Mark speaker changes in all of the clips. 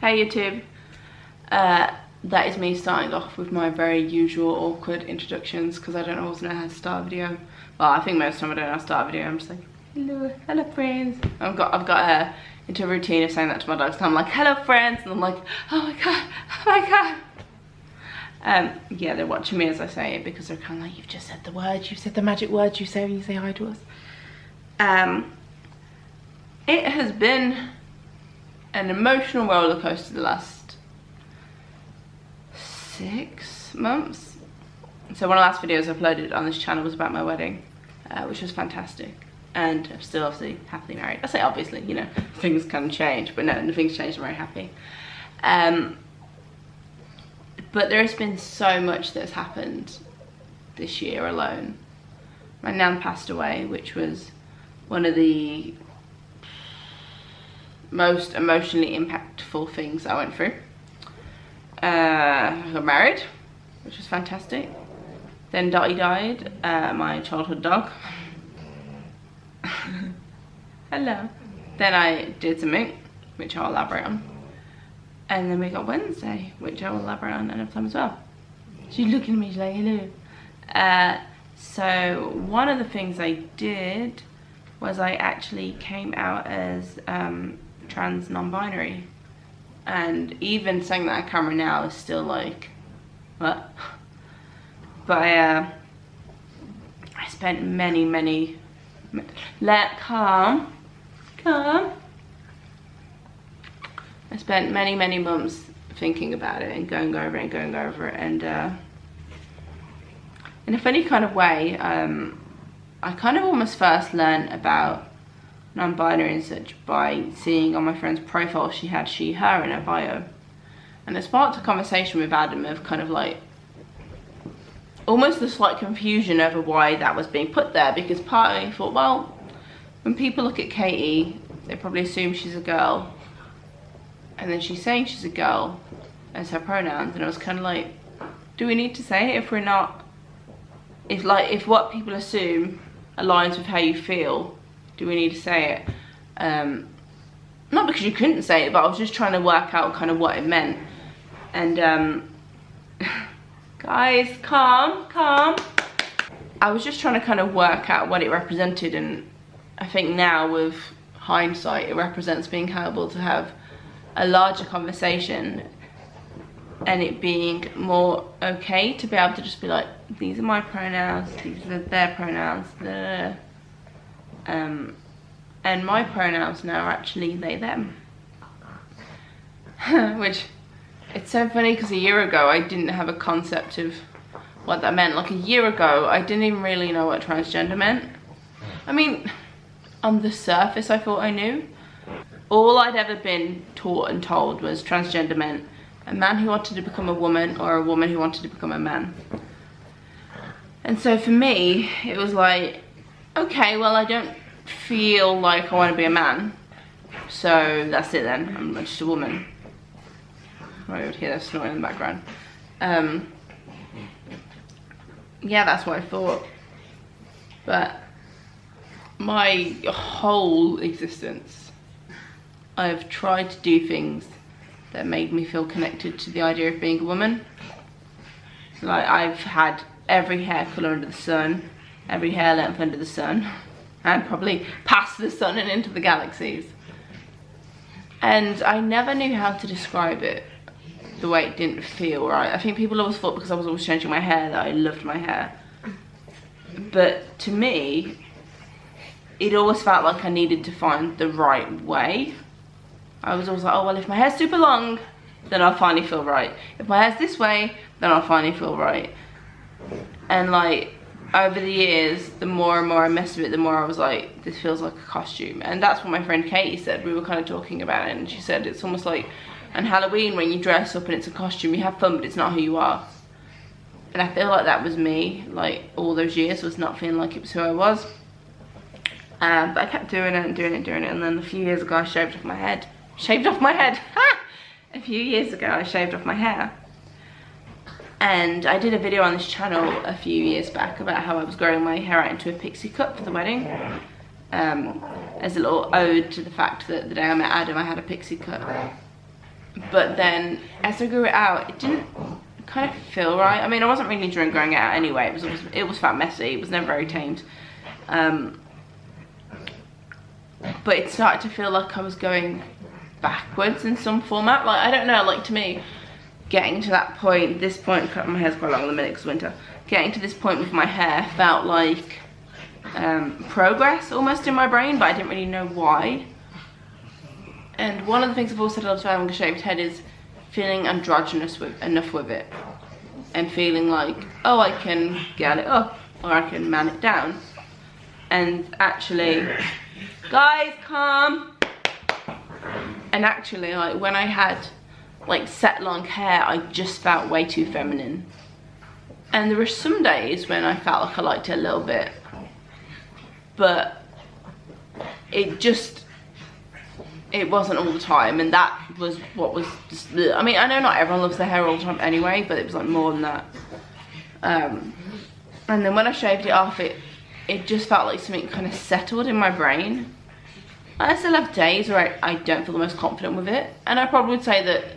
Speaker 1: Hey YouTube. That is me starting off with my very usual awkward introductions because I don't always know how to start a video. Well, I think most of the time I don't know how to start a video. I'm just like, hello friends. I've got into a routine of saying that to my dogs. So I'm like, hello friends, and I'm like, oh my god. Yeah, they're watching me as I say it because they're kind of like, you've just said the words, you've said the magic words you say when you say hi to us. It has been an emotional roller coaster the last 6 months. So one of the last videos I uploaded on this channel was about my wedding, which was fantastic, and I'm still obviously happily married. I say obviously, you know, things can change, but no, things changed. I'm very happy. But there has been so much that's happened this year alone. My nan passed away, which was one of the most emotionally impactful things I went through. I got married, which was fantastic. Then Dottie died, my childhood dog. Hello. Then I did something, which I'll elaborate on. And then we got Wednesday, which I will elaborate on another time as well. She's looking at me, she's like, hello. So one of the things I did was I actually came out as trans non-binary. And even saying that on camera now is still like, what? But I spent many, calm. I spent many months thinking about it and going over it, and in a funny kind of way, I kind of almost first learned about non-binary and such by seeing on my friend's profile she had she, her in her bio, and it sparked a conversation with Adam of kind of like almost a slight confusion over why that was being put there, because part of me thought, well, when people look at Katie they probably assume she's a girl, and then she's saying she's a girl as her pronouns, and I was kind of like, do we need to say it if we're not, if what people assume aligns with how you feel, do we need to say it? Not because you couldn't say it, but I was just trying to work out kind of what it meant. And guys, calm. I was just trying to kind of work out what it represented, and I think now with hindsight it represents being able to have a larger conversation and it being more okay to be able to just be like, these are my pronouns, these are their pronouns, and my pronouns now are actually they, them. Which, it's so funny because a year ago I didn't have a concept of what that meant. Like a year ago I didn't even really know what transgender meant. I mean, on the surface I thought I knew. All I'd ever been taught and told was transgender meant a man who wanted to become a woman or a woman who wanted to become a man. And so for me it was like, okay, well I don't feel like I want to be a man, so that's it then, I'm just a woman. I would hear that snoring in the background. Yeah, that's what I thought. But my whole existence I've tried to do things that made me feel connected to the idea of being a woman. Like, I've had every hair colour under the sun, every hair length under the sun, and probably past the sun and into the galaxies. And I never knew how to describe it the way it didn't feel right. I think people always thought because I was always changing my hair that I loved my hair. But to me, it always felt like I needed to find the right way. I was always like, oh well, if my hair's super long, then I'll finally feel right. If my hair's this way, then I'll finally feel right. And like, over the years, the more and more I messed with it, the more I was like, this feels like a costume. And that's what my friend Katie said. We were kind of talking about it, and she said it's almost like on Halloween when you dress up and it's a costume, you have fun, but it's not who you are. And I feel like that was me, like all those years, was not feeling like it was who I was. But I kept doing it, and then a few years ago I shaved off my head. A few years ago I shaved off my hair. And I did a video on this channel a few years back about how I was growing my hair out into a pixie cut for the wedding. As a little ode to the fact that the day I met Adam I had a pixie cut. but then as I grew it out, it didn't kind of feel right. I mean, I wasn't really enjoying growing it out anyway. It was fat messy. It was never very tamed. But it started to feel like I was going backwards in some format. Like, I don't know, like, to me, getting to that point, this point, my hair's quite long in the minute because winter, getting to this point with my hair felt like progress almost in my brain, but I didn't really know why. And one of the things I've also said about having a shaved head is feeling androgynous enough with it, and feeling like, oh, I can get it up or I can man it down. And actually, guys, calm. And actually, like, when I had like set long hair, I just felt way too feminine. And there were some days when I felt like I liked it a little bit, but it wasn't all the time, and that was what was just, I mean, I know not everyone loves their hair all the time anyway, but it was like more than that. And then when I shaved it off, it just felt like something kind of settled in my brain. I still have days where I don't feel the most confident with it, and I probably would say that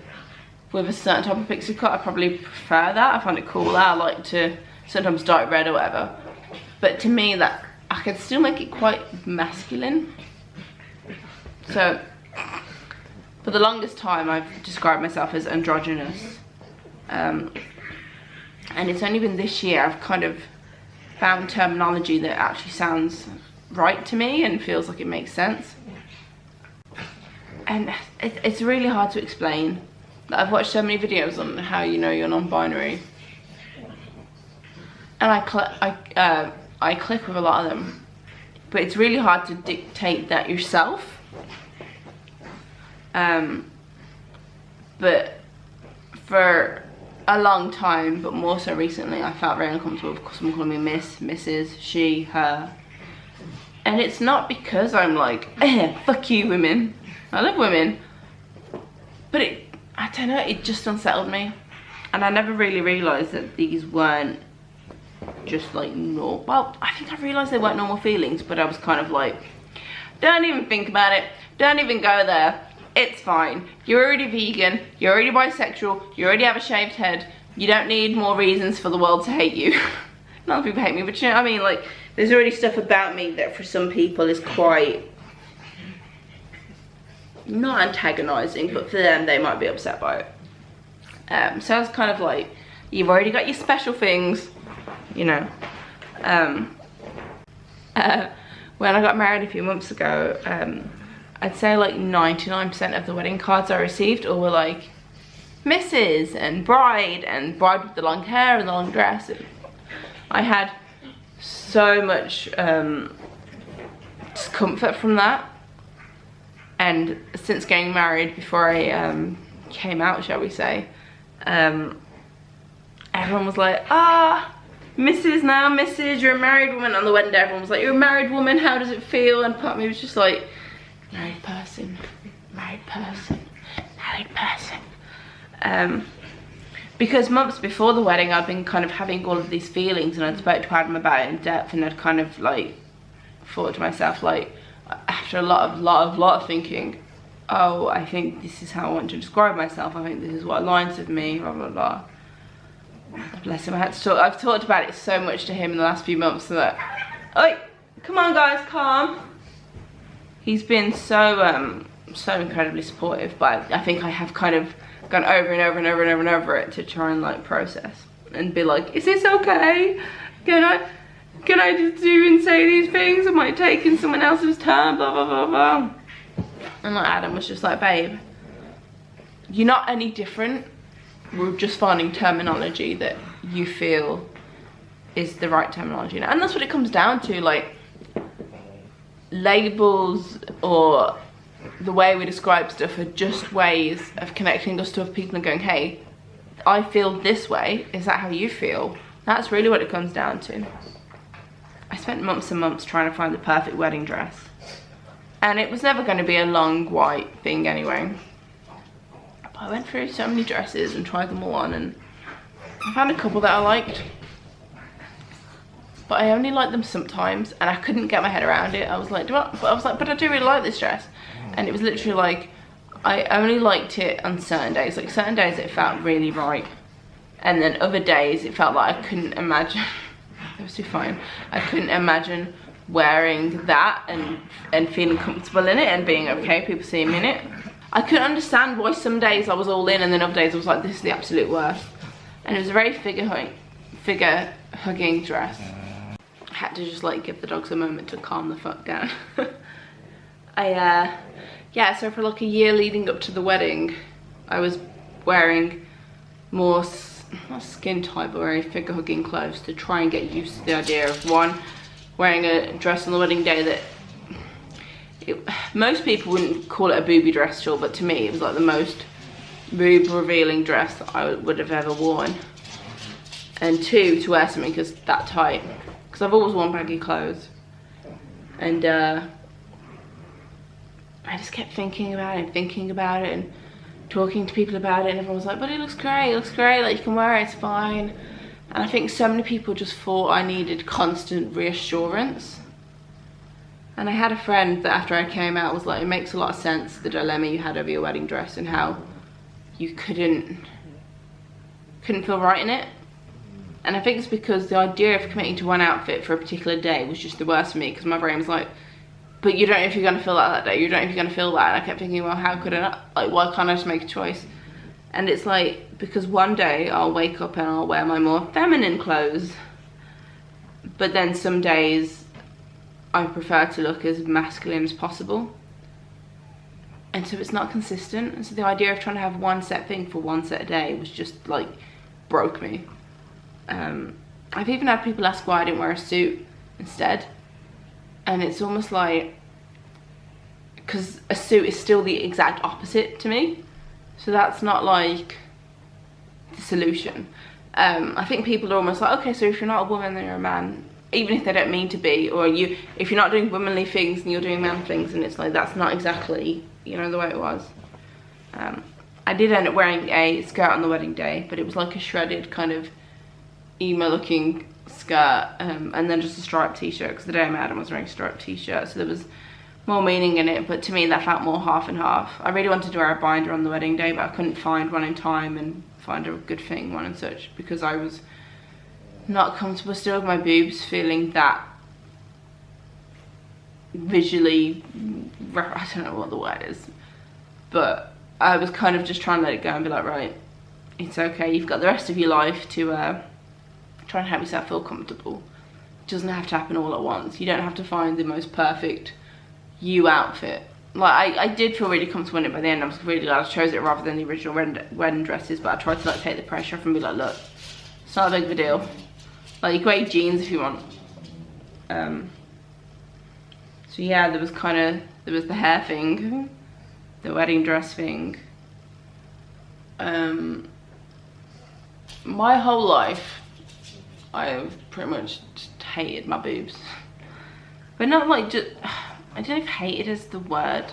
Speaker 1: with a certain type of pixie cut, I probably prefer that. I find it cooler. I like to sometimes dye it red or whatever, but to me, that I can still make it quite masculine. So for the longest time, I've described myself as androgynous, and it's only been this year I've kind of found terminology that actually sounds right to me and feels like it makes sense. And it's really hard to explain. I've watched so many videos on how you know you're non-binary, and I click with a lot of them, but it's really hard to dictate that yourself. But for a long time, but more so recently, I felt very uncomfortable with someone calling me Miss, Mrs, she, her. And it's not because I'm like, fuck you women. I love women. But I don't know, it just unsettled me. And I never really realised that these weren't just like normal. Well, I think I realised they weren't normal feelings, but I was kind of like, don't even think about it. Don't even go there. It's fine. You're already vegan. You're already bisexual. You already have a shaved head. You don't need more reasons for the world to hate you. Not that people hate me, but you know what I mean? Like, there's already stuff about me that for some people is quite, not antagonizing, but for them, they might be upset by it. So I was kind of like, you've already got your special things, you know. When I got married a few months ago, I'd say like 99% of the wedding cards I received all were like Mrs. and bride with the long hair and the long dress. And I had so much discomfort from that. And since getting married, before I came out, shall we say, everyone was like, Mrs. now, Mrs. You're a married woman. On the wedding day, everyone was like, you're a married woman, how does it feel? And part of me was just like, married person, married person, married person. Because months before the wedding, I'd been kind of having all of these feelings, and I'd spoke to Adam about it in depth, and I'd kind of like thought to myself, like, after a lot of thinking, oh, I think this is how I want to describe myself. I think this is what aligns with me, blah, blah, blah. Bless him, I've talked about it so much to him in the last few months that, oi, come on guys, calm. He's been so incredibly supportive, but I think I have kind of gone over and over and over and over and over it to try and like process and be like, is this okay? Can I just do and say these things? Am I taking someone else's turn? Blah, blah, blah, blah. And like Adam was just like, babe, you're not any different. We're just finding terminology that you feel is the right terminology now. And that's what it comes down to, like, labels or the way we describe stuff are just ways of connecting us to other people and going, hey, I feel this way, is that how you feel? That's really what it comes down to. I spent months and months trying to find the perfect wedding dress, and it was never going to be a long white thing anyway. But I went through so many dresses and tried them all on, and I found a couple that I liked, but I only liked them sometimes, and I couldn't get my head around it. I was like, but I do really like this dress. And it was literally like, I only liked it on certain days. Like certain days it felt really right, and then other days it felt like I couldn't imagine. It was too fine. I couldn't imagine wearing that and feeling comfortable in it and being okay, people seeing me in it. I couldn't understand why some days I was all in and then other days I was like, this is the absolute worst. And it was a very figure hugging dress. I had to just like give the dogs a moment to calm the fuck down. Yeah, so for like a year leading up to the wedding, I was wearing more, not skin tight, but very figure hugging clothes to try and get used to the idea of, one, wearing a dress on the wedding day that, most people wouldn't call it a booby dress at all, but to me it was like the most boob revealing dress that I would have ever worn. And two, to wear something that tight, because I've always worn baggy clothes. And I just kept thinking about it and talking to people about it, and everyone was like, but it looks great, like you can wear it, it's fine. And I think so many people just thought I needed constant reassurance. And I had a friend that after I came out was like, it makes a lot of sense, the dilemma you had over your wedding dress and how you couldn't feel right in it. And I think it's because the idea of committing to one outfit for a particular day was just the worst for me, because my brain was like, but you don't know if you're going to feel that day, you don't know if you're going to feel that. And I kept thinking, well, how could I not, like, why can't I just make a choice? And it's like, because one day I'll wake up and I'll wear my more feminine clothes, but then some days I prefer to look as masculine as possible. And so it's not consistent. And so the idea of trying to have one set thing for one set a day was just like, broke me. I've even had people ask why I didn't wear a suit instead. And it's almost like, because a suit is still the exact opposite to me. So that's not like the solution. I think people are almost like, okay, so if you're not a woman, then you're a man. Even if they don't mean to be, or if you're not doing womanly things and you're doing man things, and it's like, that's not exactly, you know, the way it was. I did end up wearing a skirt on the wedding day, but it was like a shredded kind of emo looking skirt, and then just a striped t-shirt, because the day I met him I was wearing a striped t-shirt, so there was more meaning in it, but to me that felt more half and half. I really wanted to wear a binder on the wedding day, but I couldn't find one in time and find a good fitting one and such, because I was not comfortable still with my boobs feeling that visually, I don't know what the word is, but I was kind of just trying to let it go and be like, right, it's okay, you've got the rest of your life to try and have yourself feel comfortable. It doesn't have to happen all at once. You don't have to find the most perfect you outfit. Like, I did feel really comfortable in it by the end. I was really glad I chose it rather than the original wedding dresses, but I tried to like take the pressure off and be like, look, it's not a big of a deal. Like, you can wear jeans if you want. So yeah, there was the hair thing, the wedding dress thing. My whole life, I've pretty much just hated my boobs. But not like just, I don't know if hated is the word,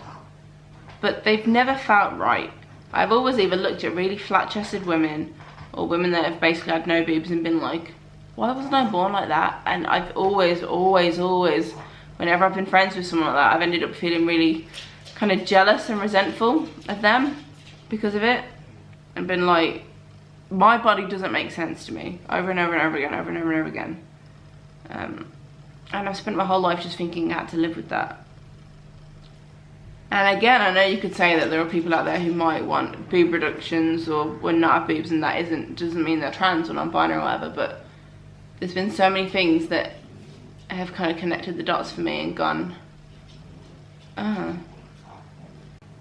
Speaker 1: but they've never felt right. I've always either looked at really flat-chested women, or women that have basically had no boobs and been like, why wasn't I born like that? And I've always, whenever I've been friends with someone like that, I've ended up feeling really kind of jealous and resentful of them because of it, and been like, my body doesn't make sense to me, over and over and over again, over and over and over again. And I've spent my whole life just thinking I had to live with that. And again, I know you could say that there are people out there who might want boob reductions or would not have boobs, and that doesn't mean they're trans or non-binary or whatever, but there's been so many things that have kind of connected the dots for me and gone,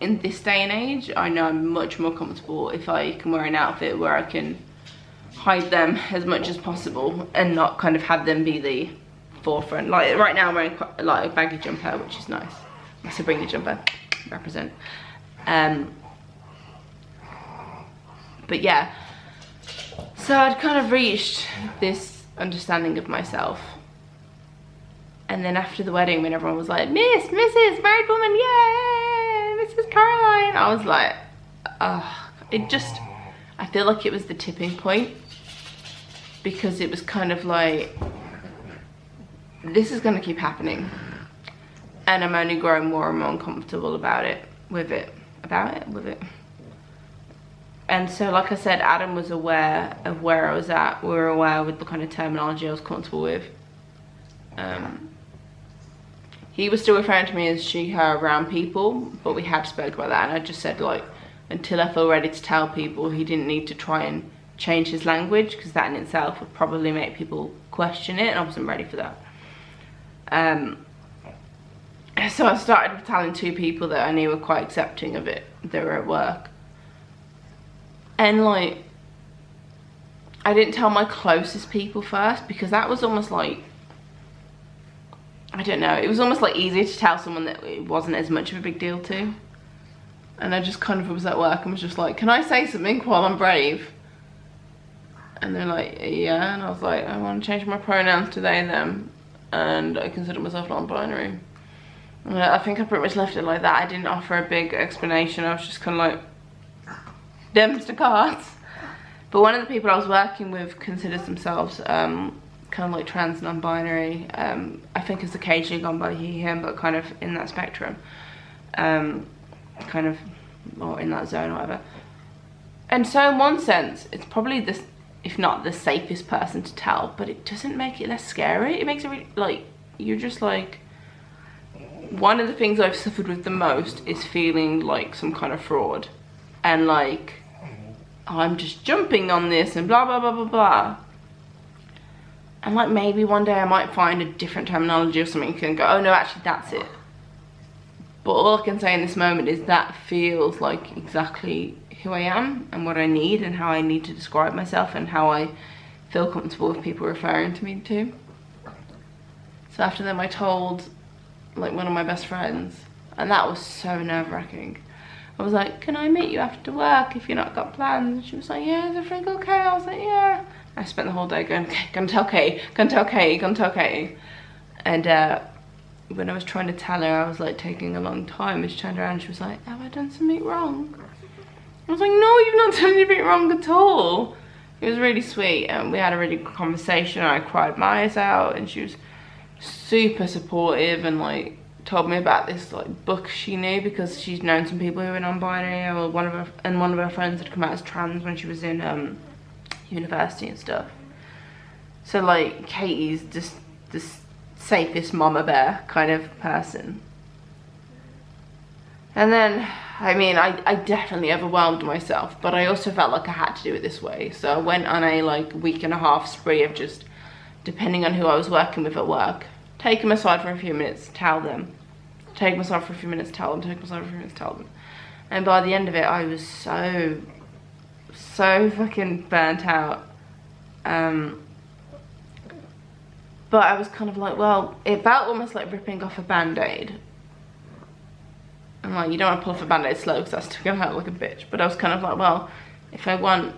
Speaker 1: in this day and age, I know I'm much more comfortable if I can wear an outfit where I can hide them as much as possible and not kind of have them be the forefront. Like right now I'm wearing quite, like, a baggy jumper, which is nice. So bring the jumper, represent. But yeah, so I'd kind of reached this understanding of myself. And then after the wedding, when everyone was like, Mrs, married woman, yay, Mrs. Caroline, I was like, I feel like it was the tipping point, because it was kind of like, this is gonna keep happening, and I'm only growing more and more uncomfortable about it, with it, about it with it. And so, like I said, Adam was aware of where I was at. We were aware with the kind of terminology I was comfortable with. He was still referring to me as she, her around people, but we had spoke about that, and I just said, like, until I feel ready to tell people, he didn't need to try and change his language, because that in itself would probably make people question it, and I wasn't ready for that. So I started with telling 2 people that I knew were quite accepting of it. They were at work. And like, I didn't tell my closest people first, because that was almost like, I don't know, it was almost like easier to tell someone that it wasn't as much of a big deal to. And I just kind of was at work and was just like, can I say something while I'm brave? And they're like, yeah. And I was like, I want to change my pronouns to they and them, and I consider myself non-binary. I think I pretty much left it like that. I didn't offer a big explanation. I was just kind of like, dems to cards. But one of the people I was working with considers themselves kind of like trans non-binary. I think has occasionally gone by he, him, but kind of in that spectrum. Kind of, or in that zone or whatever. And so in one sense, it's probably this, if not the safest person to tell, but it doesn't make it less scary. It makes it really, like, you're just like, one of the things I've suffered with the most is feeling like some kind of fraud. And like, I'm just jumping on this and blah, blah, blah, blah, blah. And like, maybe one day I might find a different terminology or something and go, oh no, actually that's it. But all I can say in this moment is that feels like exactly who I am and what I need and how I need to describe myself and how I feel comfortable with people referring to me to. So after them I told like one of my best friends, and that was so nerve-wracking. I was like, can I meet you after work if you're not got plans? And she was like, yeah, is everything okay? I was like, yeah. I spent the whole day going, gonna tell Kate, gonna tell Kate, gonna tell Kate. And when I was trying to tell her, I was like taking a long time. She turned around and she was like, have I done something wrong? I was like, no, you've not done anything wrong at all. It was really sweet, and we had a really good conversation. I cried my eyes out, and she was super supportive and like told me about this like book she knew, because she's known some people who are non-binary, or one of her friends had come out as trans when she was in university and stuff. So like, Katie's just the safest mama bear kind of person. And then, I mean, I definitely overwhelmed myself, but I also felt like I had to do it this way. So I went on a like week and a half spree of just, depending on who I was working with at work, take them aside for a few minutes, tell them. Take them aside for a few minutes, tell them. Take them aside for a few minutes, tell them. And by the end of it, I was so fucking burnt out. But I was kind of like, well, it felt almost like ripping off a band-aid. And like, you don't want to pull off a band-aid slow, because that's still gonna hurt like a bitch. But I was kind of like, well, if I want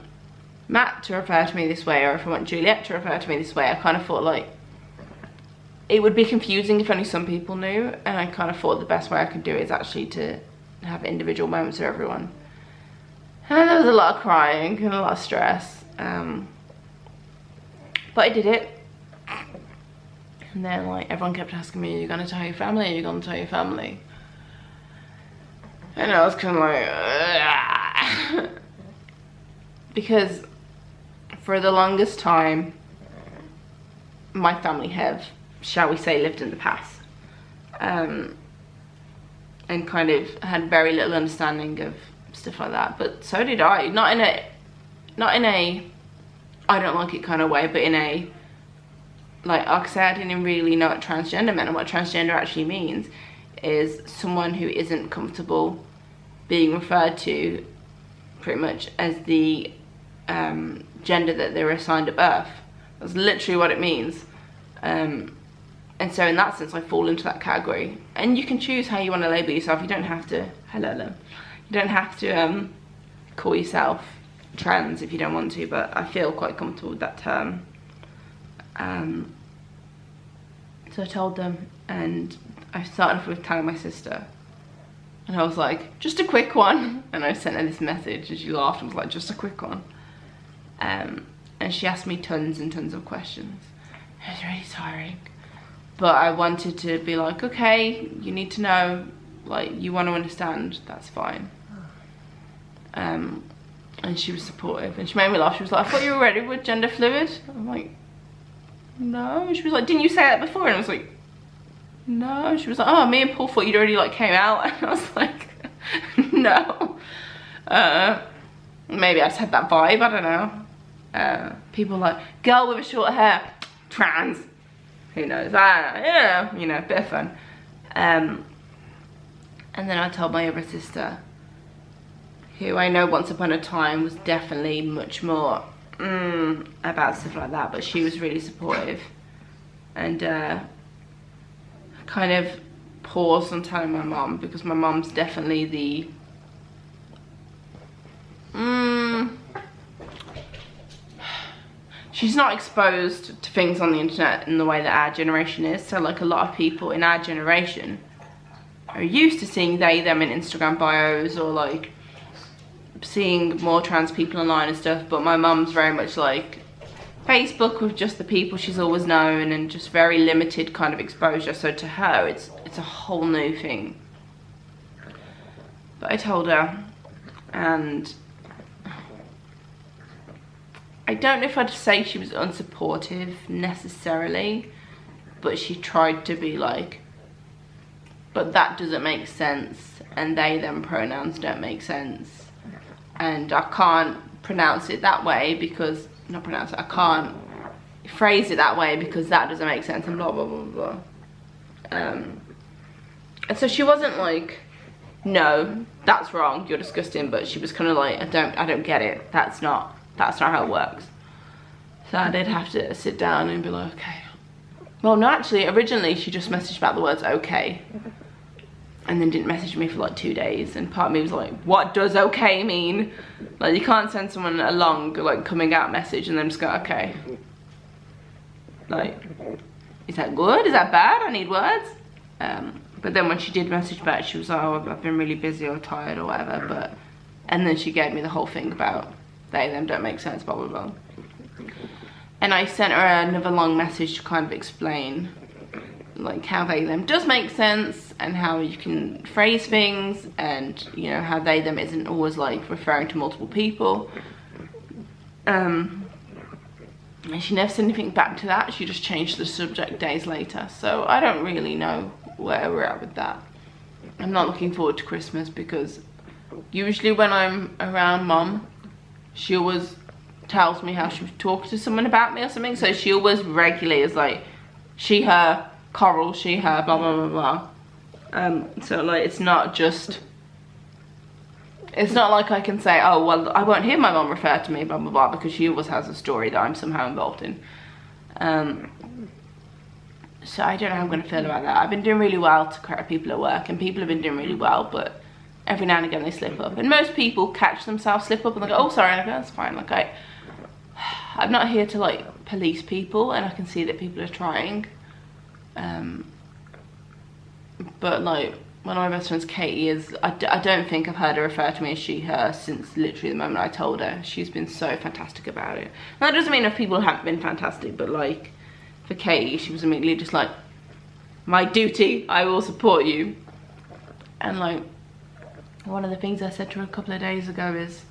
Speaker 1: Matt to refer to me this way, or if I want Juliet to refer to me this way, I kind of thought like, it would be confusing if only some people knew, and I kind of thought the best way I could do it is actually to have individual moments for everyone. And there was a lot of crying and a lot of stress, but I did it. And then like, everyone kept asking me, are you gonna tell your family? Are you gonna tell your family? And I was kind of like, ugh. Because for the longest time, my family have, shall we say, lived in the past, and kind of had very little understanding of stuff like that. But so did I. Not in a I don't like it kind of way, but in a, like I said, I didn't really know what transgender meant, and what transgender actually means is someone who isn't comfortable being referred to pretty much as the gender that they were assigned at birth. That's literally what it means. And so in that sense, I fall into that category. And you can choose how you want to label yourself. You don't have to, hello, you don't have to call yourself trans if you don't want to, but I feel quite comfortable with that term. So I told them, and I started off with telling my sister. And I was like, just a quick one. And I sent her this message, and she laughed and was like, just a quick one. And she asked me tons and tons of questions. It was really tiring. But I wanted to be like, okay, you need to know, like, you want to understand, that's fine. and she was supportive, and she made me laugh. She was like, I thought you were ready with gender fluid. I'm like, no. She was like, didn't you say that before? And I was like, no. She was like, oh, me and Paul thought you'd already like came out. And I was like, no. Maybe I just had that vibe, I don't know. People like, girl with a short hair, trans. Who knows? Yeah, you know, bit of fun. And then I told my other sister, who I know once upon a time was definitely much more about stuff like that, but she was really supportive. And kind of paused on telling my mom, because my mom's definitely the she's not exposed to things on the internet in the way that our generation is. So like a lot of people in our generation are used to seeing they, them in Instagram bios, or like seeing more trans people online and stuff. But my mum's very much like Facebook with just the people she's always known, and just very limited kind of exposure. So to her, it's a whole new thing. But I told her, and I don't know if I'd say she was unsupportive necessarily, but she tried to be like, but that doesn't make sense, and they, them pronouns don't make sense, and I can't pronounce it that way because, not pronounce it, I can't phrase it that way because that doesn't make sense, and blah blah blah blah. And so she wasn't like, no, that's wrong, you're disgusting, but she was kind of like, I don't get it, that's not how it works. So I did have to sit down and be like, okay. Well, no, actually, originally she just messaged about the words okay, and then didn't message me for like 2 days. And part of me was like, what does okay mean? Like, you can't send someone a long, like, coming out message and then just go, okay. Like, is that good? Is that bad? I need words. But then when she did message back, she was like, oh, I've been really busy or tired or whatever. And then she gave me the whole thing about they, them don't make sense, blah, blah, blah. And I sent her another long message to kind of explain like how they, them does make sense, and how you can phrase things, and you know, how they, them isn't always like referring to multiple people. And she never said anything back to that. She just changed the subject days later. So I don't really know where we're at with that. I'm not looking forward to Christmas, because usually when I'm around Mom, she always tells me how she was talking to someone about me or something. So she always regularly is like, she, her, Coral, she, her, blah, blah, blah, blah. So like, it's not like I can say, oh, well, I won't hear my mom refer to me, blah, blah, blah, because she always has a story that I'm somehow involved in. So I don't know how I'm going to feel about that. I've been doing really well to correct people at work, and people have been doing really well, but every now and again they slip up. And most people catch themselves slip up and they go, oh, sorry, and I go, that's fine. Like, I'm not here to like police people, and I can see that people are trying. But like, one of my best friends, Katie, I don't think I've heard her refer to me as she, her since literally the moment I told her. She's been so fantastic about it. And that doesn't mean if people haven't been fantastic, but like, for Katie, she was immediately just like, my duty, I will support you. And like, one of the things I said to her a couple of days ago is,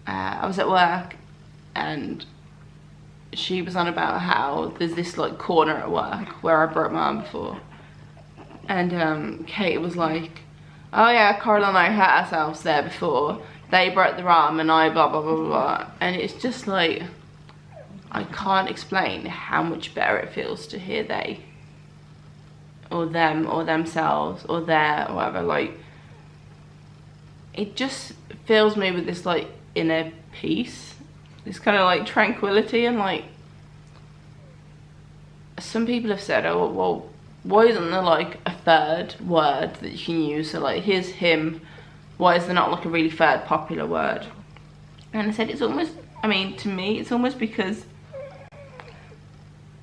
Speaker 1: I was at work, and she was on about how there's this like corner at work where I broke my arm before. And Kate was like, oh yeah, Coral and I hurt ourselves there before. They broke their arm and I blah, blah, blah, blah, blah. And it's just like, I can't explain how much better it feels to hear they, or them, or themselves, or their, or whatever. Like, it just fills me with this like inner peace, this kind of like tranquility. And like, some people have said, oh well, why isn't there like a third word that you can use? So like, here's him, why is there not like a really third popular word? And I said, it's almost, I mean, to me it's almost because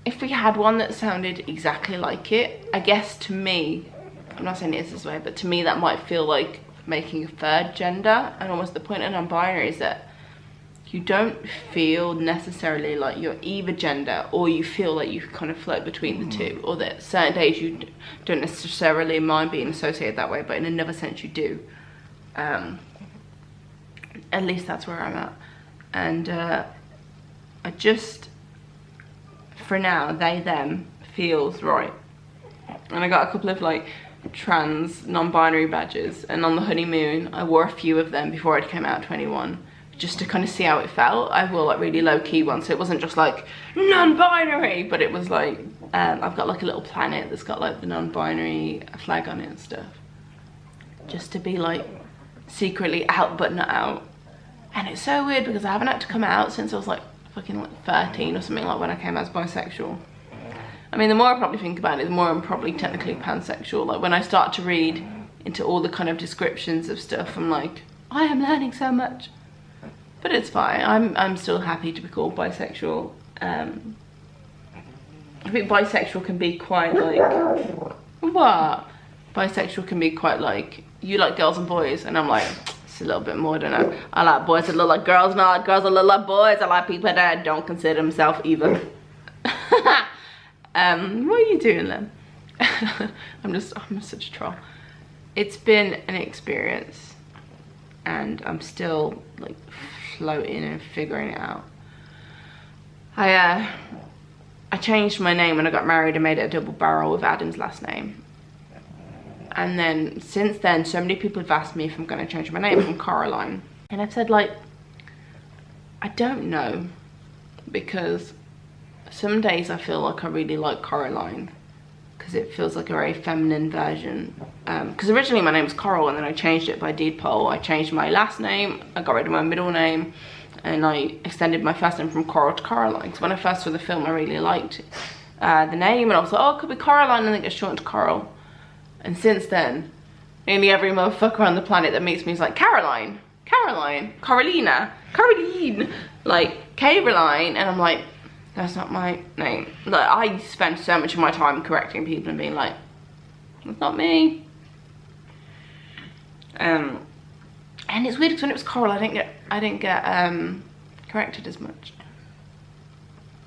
Speaker 1: if we had one that sounded exactly like it, I guess to me, I'm not saying it is this way, but to me that might feel like making a third gender. And almost the point of non-binary is that you don't feel necessarily like you're either gender, or you feel like you kind of float between the two, or that certain days you don't necessarily mind being associated that way, but in another sense you do. At least that's where I'm at. And I just, for now, they, them feels right. And I got a couple of like trans non-binary badges, and on the honeymoon I wore a few of them before I came out 21, just to kind of see how it felt. I wore like really low-key ones, so it wasn't just like non-binary, but it was like I've got like a little planet that's got like the non-binary flag on it and stuff, just to be like secretly out but not out. And it's so weird because I haven't had to come out since I was like fucking like 13 or something, like when I came out as bisexual. I mean, the more I probably think about it, the more I'm probably technically pansexual. Like when I start to read into all the kind of descriptions of stuff, I'm like, I am learning so much. But it's fine. I'm still happy to be called bisexual. I think bisexual can be quite like, what? Bisexual can be quite like, you like girls and boys, and I'm like, it's a little bit more, don't know. I like boys that look like girls, and I like girls that look like boys. I like people that don't consider themselves either. What are you doing then? I'm such a troll. It's been an experience, and I'm still like floating and figuring it out. I changed my name when I got married and made it a double barrel with Adam's last name. And then since then, so many people have asked me if I'm going to change my name from Caroline. And I've said like, I don't know, because some days I feel like I really like Caroline because it feels like a very feminine version. Because originally my name was Coral, and then I changed it by deed poll. I changed my last name, I got rid of my middle name, and I extended my first name from Coral to Caroline. So when I first saw the film, I really liked the name, and I was like, oh, it could be Caroline, and then it gets shortened to Coral. And since then, nearly every motherfucker on the planet that meets me is like, Caroline, Caroline, Carolina, Caroline, like Caroline, and I'm like, that's not my name. Like, I spend so much of my time correcting people and being like, that's not me. And it's weird because when it was Coral, I didn't get corrected as much.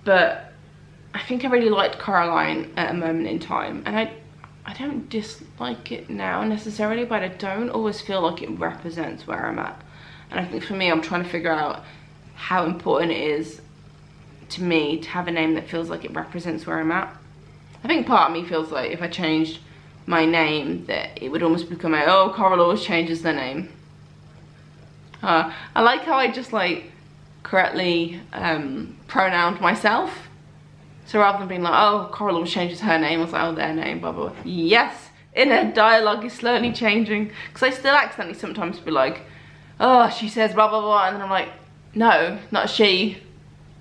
Speaker 1: But I think I really liked Caroline at a moment in time, and I don't dislike it now necessarily, but I don't always feel like it represents where I'm at. And I think for me, I'm trying to figure out how important it is to me to have a name that feels like it represents where I'm at. I think part of me feels like if I changed my name, that it would almost become a, oh, Coral always changes their name. I like how I just like correctly pronounced myself. So rather than being like, oh, Coral always changes her name, I was like, oh, their name, blah, blah, blah. Yes, inner dialogue is slowly changing. Because I still accidentally sometimes be like, oh, she says blah, blah, blah. And then I'm like, no, not she,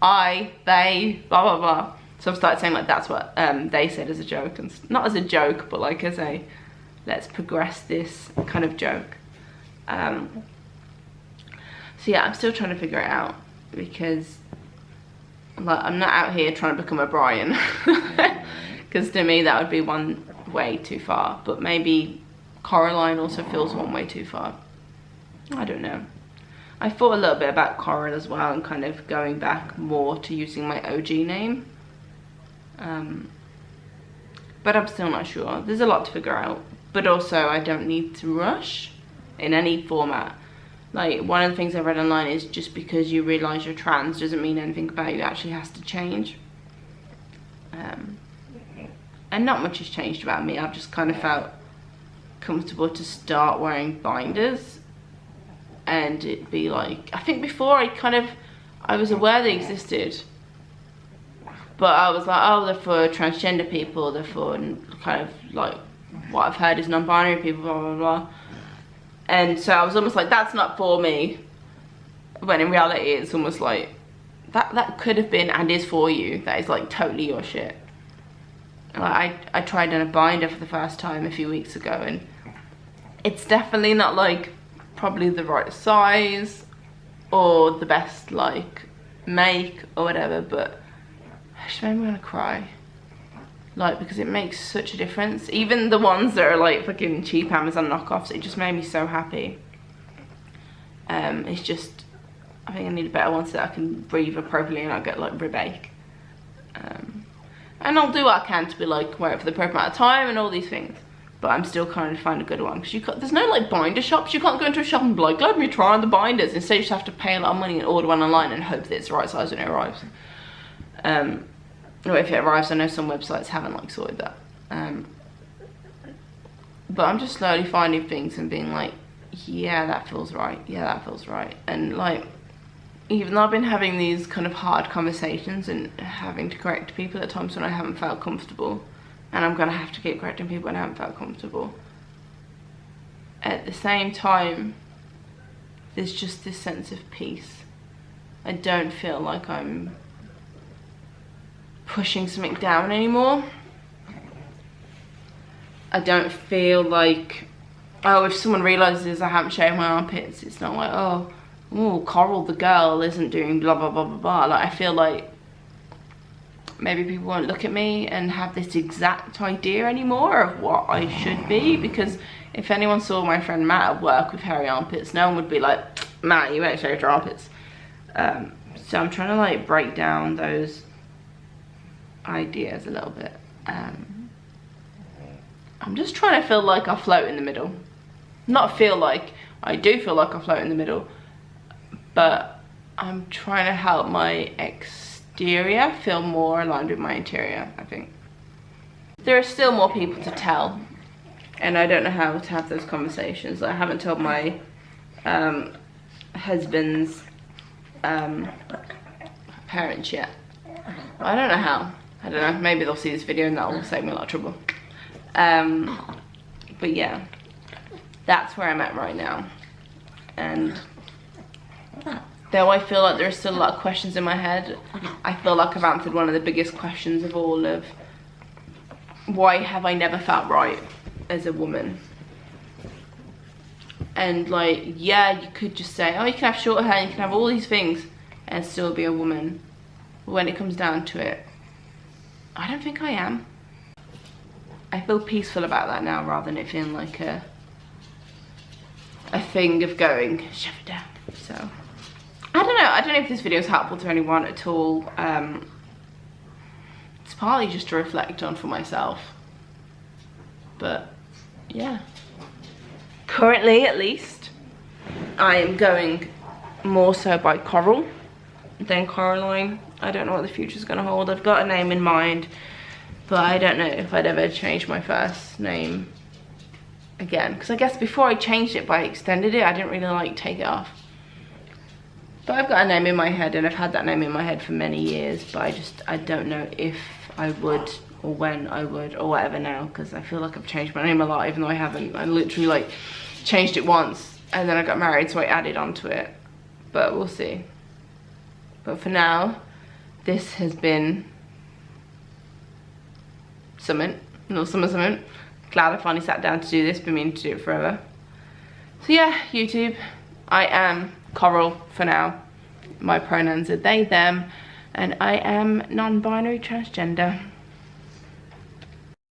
Speaker 1: I, they, blah, blah, blah. So I've started saying like, that's what they said as a joke. And not as a joke, but like as a, let's progress this kind of joke. So yeah, I'm still trying to figure it out, because like, I'm not out here trying to become a Brian, because to me that would be one way too far. But maybe Caroline also feels one way too far. I don't know. I thought a little bit about Coral as well, and kind of going back more to using my OG name. But I'm still not sure. There's a lot to figure out. But also, I don't need to rush in any format. Like, one of the things I read online is just because you realise you're trans doesn't mean anything about you actually has to change. And not much has changed about me. I've just kind of felt comfortable to start wearing binders. And it'd be like, I think before I was aware they existed. But I was like, oh, they're for transgender people, they're for kind of like, what I've heard is non-binary people, blah, blah, blah. And so I was almost like, that's not for me. When in reality, it's almost like, that could have been and is for you. That is like totally your shit. Like, I tried on a binder for the first time a few weeks ago, and it's definitely not like probably the right size or the best like make or whatever, but it just made me want to cry. Like, because it makes such a difference. Even the ones that are like fucking cheap Amazon knockoffs, it just made me so happy. It's just, I think I need a better one so that I can breathe appropriately and not get like ribache. And I'll do what I can to be like, wear it for the appropriate amount of time and all these things. but I'm still trying to find a good one, because there's no like binder shops. You can't go into a shop and be like, let me try on the binders. Instead you just have to pay a lot of money and order one online and hope that it's the right size when it arrives. Or if it arrives, I know some websites haven't like sorted that. But I'm just slowly finding things and being like, yeah, that feels right, yeah, that feels right. And like, even though I've been having these kind of hard conversations and having to correct people at times when I haven't felt comfortable, and I'm gonna have to keep correcting people when I haven't felt comfortable, at the same time, there's just this sense of peace. I don't feel like I'm pushing something down anymore. I don't feel like, oh, if someone realises I haven't shaved my armpits, it's not like, oh, Coral the girl isn't doing blah blah blah blah blah. Like, I feel like maybe people won't look at me and have this exact idea anymore of what I should be, because if anyone saw my friend Matt at work with hairy armpits, no one would be like, Matt, you ain't shaved your armpits. So I'm trying to like break down those ideas a little bit. I'm just trying to feel like I float in the middle. Not feel like, I do feel like I float in the middle, but I'm trying to help my exterior feel more aligned with my interior, I think. There are still more people to tell, and I don't know how to have those conversations. I haven't told my husband's parents yet. I don't know how. I don't know, maybe they'll see this video and that will save me a lot of trouble. But yeah, that's where I'm at right now. And though I feel like there's still a lot of questions in my head, I feel like I've answered one of the biggest questions of all, of why have I never felt right as a woman? And like, yeah, you could just say, oh, you can have short hair, you can have all these things and still be a woman. But when it comes down to it, I don't think I am. I feel peaceful about that now, rather than it feeling like a thing of going, shove it down. So, I don't know if this video is helpful to anyone at all. It's partly just to reflect on for myself. But, yeah. Currently, at least, I am going more so by Coral than Coraline. I don't know what the future's gonna hold. I've got a name in mind, but I don't know if I'd ever change my first name again. Because I guess before I changed it, but I extended it, I didn't really like take it off. But I've got a name in my head, and I've had that name in my head for many years, but I don't know if I would or when I would or whatever now, because I feel like I've changed my name a lot, even though I haven't. I literally like changed it once and then I got married, so I added onto it. But we'll see. But for now, this has been something. Glad I finally sat down to do this, been meaning to do it forever. So yeah, YouTube, I am Coral for now. My pronouns are they, them, and I am non-binary transgender.